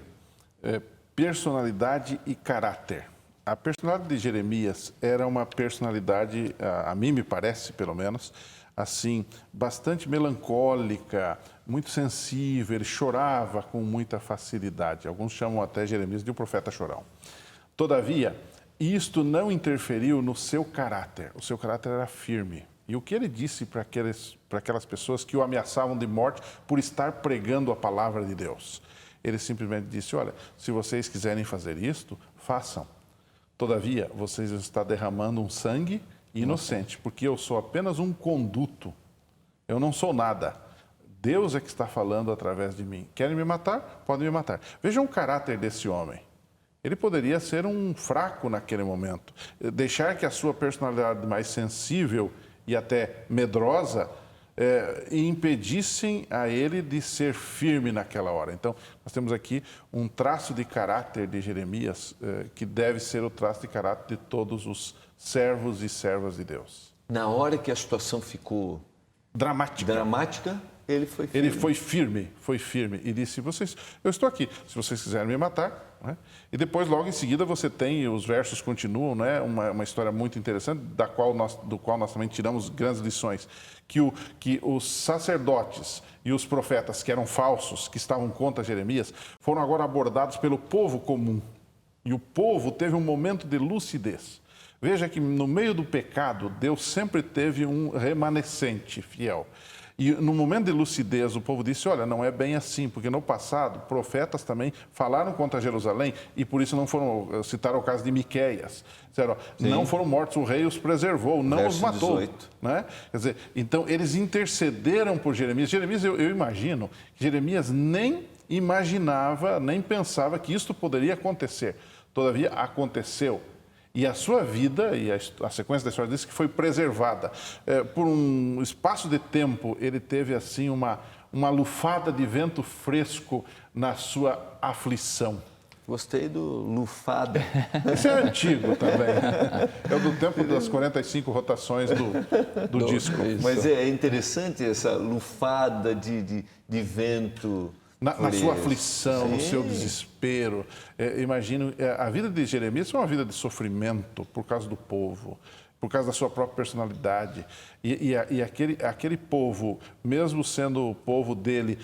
a vida? Personalidade e caráter. A personalidade de Jeremias era uma personalidade, a mim me parece, pelo menos, assim, bastante melancólica, muito sensível, ele chorava com muita facilidade. Alguns chamam até Jeremias de um profeta chorão. Todavia, isto não interferiu no seu caráter. O seu caráter era firme. E o que ele disse para aquelas pessoas que o ameaçavam de morte por estar pregando a palavra de Deus? Ele simplesmente disse, olha, se vocês quiserem fazer isto, façam. Todavia, vocês estão derramando um sangue inocente, porque eu sou apenas um conduto. Eu não sou nada. Deus é que está falando através de mim. Querem me matar? Podem me matar. Vejam o caráter desse homem. Ele poderia ser um fraco naquele momento. Deixar que a sua personalidade mais sensível e até medrosa impedissem a ele de ser firme naquela hora. Então, nós temos aqui um traço de caráter de Jeremias que deve ser o traço de caráter de todos os servos e servas de Deus. Na hora que a situação ficou dramática, ele foi firme. Ele foi firme e disse, eu estou aqui, se vocês quiserem me matar. Né? E depois, logo em seguida, você tem, os versos continuam, né? uma história muito interessante, do qual nós também tiramos grandes lições, que os sacerdotes e os profetas, que eram falsos, que estavam contra Jeremias, foram agora abordados pelo povo comum. E o povo teve um momento de lucidez. Veja que no meio do pecado, Deus sempre teve um remanescente fiel. E no momento de lucidez, o povo disse, olha, não é bem assim, porque no passado, profetas também falaram contra Jerusalém e por isso não foram, citaram o caso de Miqueias. Disseram, não foram mortos, o rei os preservou, não os matou. 18. Né? Quer dizer, então eles intercederam por Jeremias. Jeremias, eu imagino, que Jeremias nem imaginava, nem pensava que isto poderia acontecer. Todavia, aconteceu. E a sua vida, e a sequência da história diz que foi preservada. Por um espaço de tempo, ele teve assim uma lufada de vento fresco na sua aflição. Gostei do lufada. Esse é antigo também. É o do tempo das 45 rotações do disco. Mas é interessante essa lufada de vento. Na sua aflição, Sim. no seu desespero. Imagino, a vida de Jeremias foi uma vida de sofrimento por causa do povo, por causa da sua própria personalidade. E aquele povo, mesmo sendo o povo dele,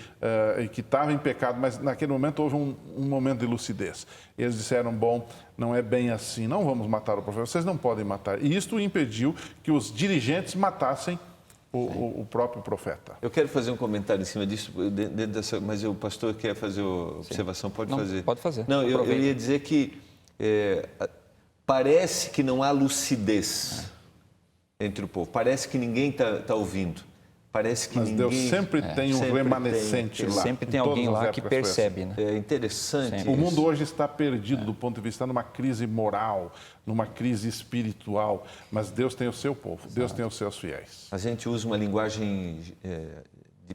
que estava em pecado, mas naquele momento houve um momento de lucidez. E eles disseram, bom, não é bem assim, não vamos matar o profeta, vocês não podem matar. E isto impediu que os dirigentes matassem o próprio profeta. Eu quero fazer um comentário em cima disso, mas o pastor quer fazer a observação, pode fazer. Pode fazer. Não, eu ia dizer que parece que não há lucidez entre o povo, parece que ninguém está ouvindo. Parece que Mas ninguém... Deus sempre tem um remanescente lá. Sempre tem alguém lá que percebe, né? É interessante Sempre. O mundo hoje está perdido do ponto de vista numa crise moral, numa crise espiritual, mas Deus tem o seu povo, Deus tem os seus fiéis. A gente usa uma linguagem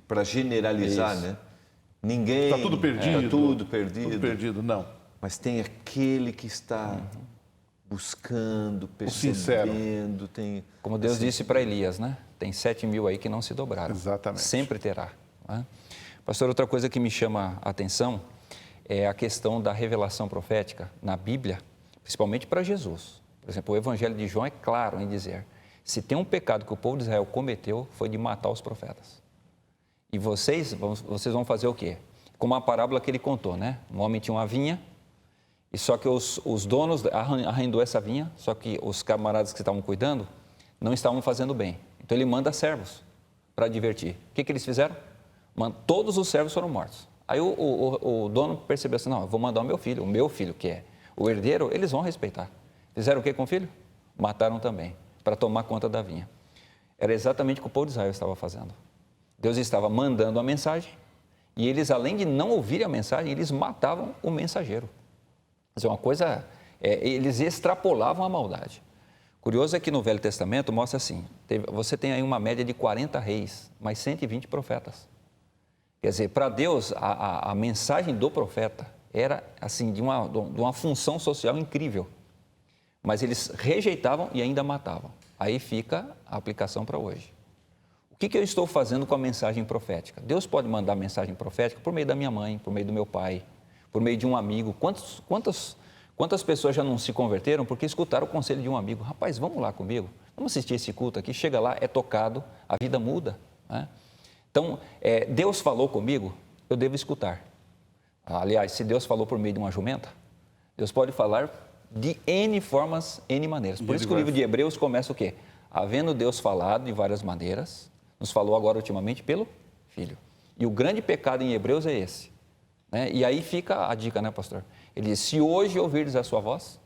para generalizar, né? Ninguém... Está tudo perdido. Está tudo perdido. Tudo perdido, não. Mas tem aquele que está buscando, percebendo, tem... Como Deus disse para Elias, né? Tem 7.000 aí que não se dobraram. Exatamente. Sempre terá. Né? Pastor, outra coisa que me chama a atenção é a questão da revelação profética na Bíblia, principalmente para Jesus. Por exemplo, o Evangelho de João é claro em dizer, se tem um pecado que o povo de Israel cometeu, foi de matar os profetas. E vocês vão fazer o quê? Como a parábola que ele contou, né? Um homem tinha uma vinha, e só que os donos arrendou essa vinha, só que os camaradas que estavam cuidando não estavam fazendo bem. Então ele manda servos para divertir. O que eles fizeram? Todos os servos foram mortos. Aí o dono percebeu assim, não, eu vou mandar o meu filho, que é o herdeiro, eles vão respeitar. Fizeram o que com o filho? Mataram também, para tomar conta da vinha. Era exatamente o que o povo de Israel estava fazendo. Deus estava mandando a mensagem e eles, além de não ouvirem a mensagem, eles matavam o mensageiro. Mas é uma coisa, eles extrapolavam a maldade. Curioso é que no Velho Testamento mostra assim, você tem aí uma média de 40 reis, mais 120 profetas. Quer dizer, para Deus, a mensagem do profeta era assim de uma função social incrível. Mas eles rejeitavam e ainda matavam. Aí fica a aplicação para hoje. O que eu estou fazendo com a mensagem profética? Deus pode mandar mensagem profética por meio da minha mãe, por meio do meu pai, por meio de um amigo. Quantas pessoas já não se converteram porque escutaram o conselho de um amigo? Rapaz, vamos lá comigo, vamos assistir esse culto aqui. Chega lá, é tocado, a vida muda. Né? Então, Deus falou comigo, eu devo escutar. Aliás, se Deus falou por meio de uma jumenta, Deus pode falar de N formas, N maneiras. Por isso que o livro de Hebreus começa o quê? Havendo Deus falado de várias maneiras, nos falou agora ultimamente pelo Filho. E o grande pecado em Hebreus é esse. Né? E aí fica a dica, né, pastor? Ele diz, se hoje ouvirdes a sua voz,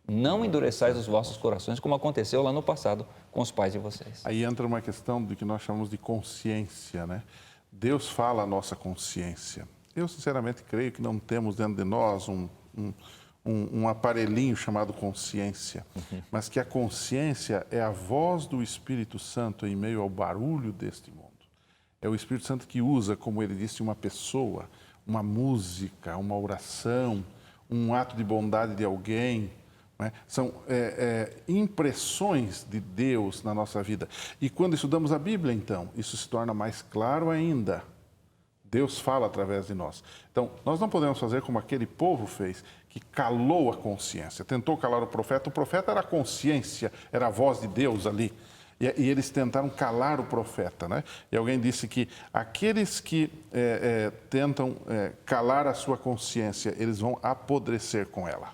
não endureçais os vossos corações, como aconteceu lá no passado com os pais de vocês. Aí entra uma questão do que nós chamamos de consciência, né? Deus fala a nossa consciência. Eu, sinceramente, creio que não temos dentro de nós um aparelhinho chamado consciência, mas que a consciência é a voz do Espírito Santo em meio ao barulho deste mundo. É o Espírito Santo que usa, como ele disse, uma pessoa, uma música, uma oração, um ato de bondade de alguém. Né? São impressões de Deus na nossa vida. E quando estudamos a Bíblia, então, isso se torna mais claro ainda. Deus fala através de nós. Então, nós não podemos fazer como aquele povo fez, que calou a consciência, tentou calar o profeta era a consciência, era a voz de Deus ali. E eles tentaram calar o profeta, né? E alguém disse que aqueles que tentam calar a sua consciência, eles vão apodrecer com ela.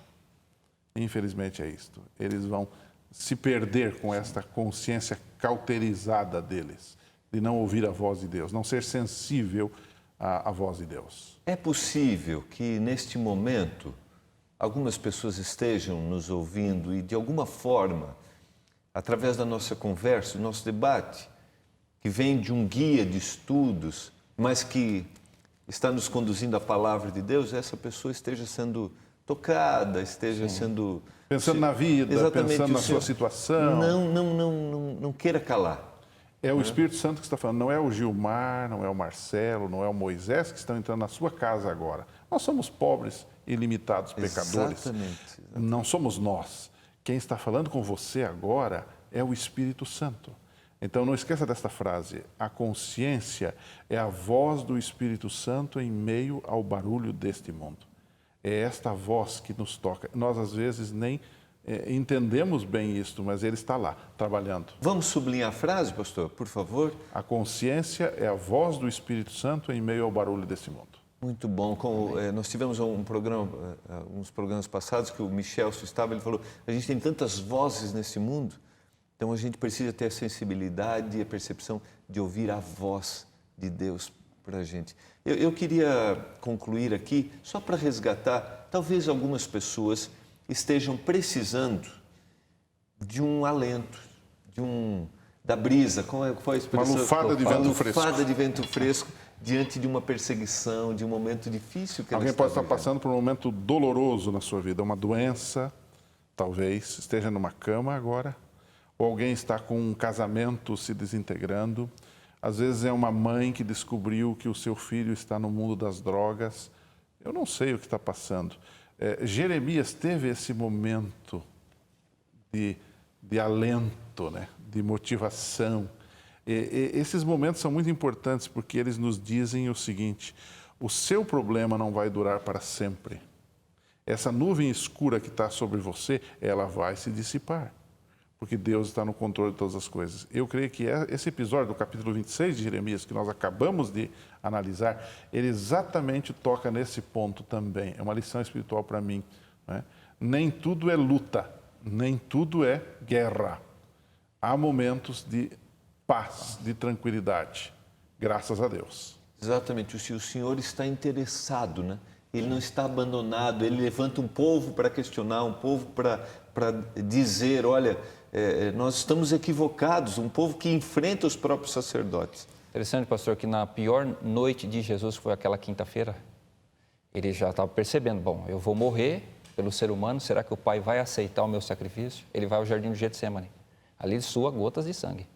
Infelizmente é isto. Eles vão se perder com esta consciência cauterizada deles, de não ouvir a voz de Deus, não ser sensível à voz de Deus. É possível que neste momento algumas pessoas estejam nos ouvindo e de alguma forma, através da nossa conversa, do nosso debate, que vem de um guia de estudos, mas que está nos conduzindo à palavra de Deus, essa pessoa esteja sendo tocada, esteja sendo... Pensando na vida, Exatamente, pensando o na sua Senhor situação. Não queira calar. É o Espírito Santo que está falando, não é o Gilmar, não é o Marcelo, não é o Moisés que estão entrando na sua casa agora. Nós somos pobres e limitados pecadores. Exatamente. Não somos nós. Quem está falando com você agora é o Espírito Santo. Então não esqueça desta frase, a consciência é a voz do Espírito Santo em meio ao barulho deste mundo. É esta voz que nos toca. Nós, às vezes, nem entendemos bem isso, mas ele está lá, trabalhando. Vamos sublinhar a frase, pastor, por favor? A consciência é a voz do Espírito Santo em meio ao barulho desse mundo. Muito bom. Nós tivemos um programa, uns programas passados que o Michel estava, ele falou, a gente tem tantas vozes nesse mundo, então a gente precisa ter a sensibilidade e a percepção de ouvir a voz de Deus para a gente. Eu queria concluir aqui, só para resgatar, talvez algumas pessoas estejam precisando de um alento, da brisa, como foi a expressão? Uma lufada de vento fresco. Uma lufada de vento fresco diante de uma perseguição, de um momento difícil que Alguém ela pode está estar passando por um momento doloroso na sua vida, uma doença, talvez, esteja numa cama agora, ou alguém está com um casamento se desintegrando. Às vezes é uma mãe que descobriu que o seu filho está no mundo das drogas. Eu não sei o que está passando. Jeremias teve esse momento de alento, né? De motivação. Esses momentos são muito importantes porque eles nos dizem o seguinte: o seu problema não vai durar para sempre. Essa nuvem escura que está sobre você, ela vai se dissipar. Porque Deus está no controle de todas as coisas. Eu creio que esse episódio do capítulo 26 de Jeremias, que nós acabamos de analisar, ele exatamente toca nesse ponto também. É uma lição espiritual para mim. Né? Nem tudo é luta, nem tudo é guerra. Há momentos de paz, de tranquilidade, graças a Deus. Exatamente, o Senhor está interessado, né? Ele não está abandonado, ele levanta um povo para questionar, um povo para dizer, olha, nós estamos equivocados, um povo que enfrenta os próprios sacerdotes. Interessante, pastor, que na pior noite de Jesus, que foi aquela quinta-feira, ele já estava percebendo, bom, eu vou morrer pelo ser humano, será que o Pai vai aceitar o meu sacrifício? Ele vai ao jardim do Getsemane, ali ele sua gotas de sangue.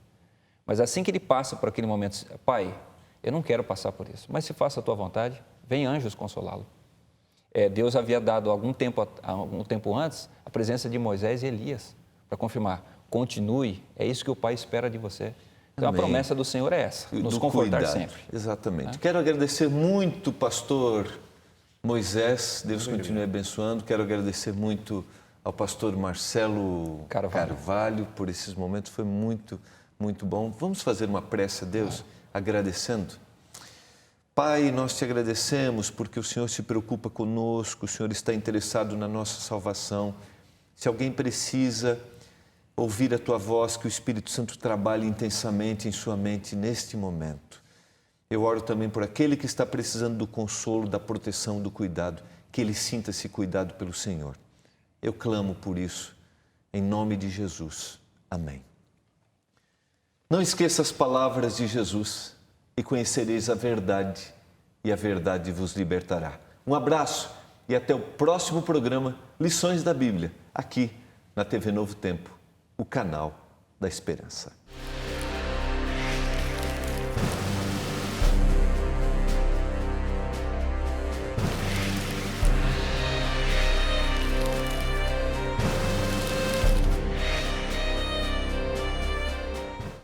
Mas assim que ele passa por aquele momento, Pai, eu não quero passar por isso, mas se faça a tua vontade, vem anjos consolá-lo. Deus havia dado algum tempo antes a presença de Moisés e Elias para confirmar, continue, é isso que o Pai espera de você. Então Amém. a promessa do Senhor é essa, nos confortar cuidado. sempre. Exatamente. Quero agradecer muito, pastor Moisés, Deus continue abençoando. Quero agradecer muito ao pastor Marcelo Carvalho por esses momentos, foi muito, muito bom. Vamos fazer uma prece a Deus, agradecendo. Pai, nós te agradecemos porque o Senhor se preocupa conosco, o Senhor está interessado na nossa salvação. Se alguém precisa ouvir a tua voz, que o Espírito Santo trabalhe intensamente em sua mente neste momento. Eu oro também por aquele que está precisando do consolo, da proteção, do cuidado, que ele sinta-se cuidado pelo Senhor. Eu clamo por isso, em nome de Jesus. Amém. Não esqueça as palavras de Jesus e conhecereis a verdade, e a verdade vos libertará. Um abraço e até o próximo programa Lições da Bíblia, aqui na TV Novo Tempo, o canal da Esperança.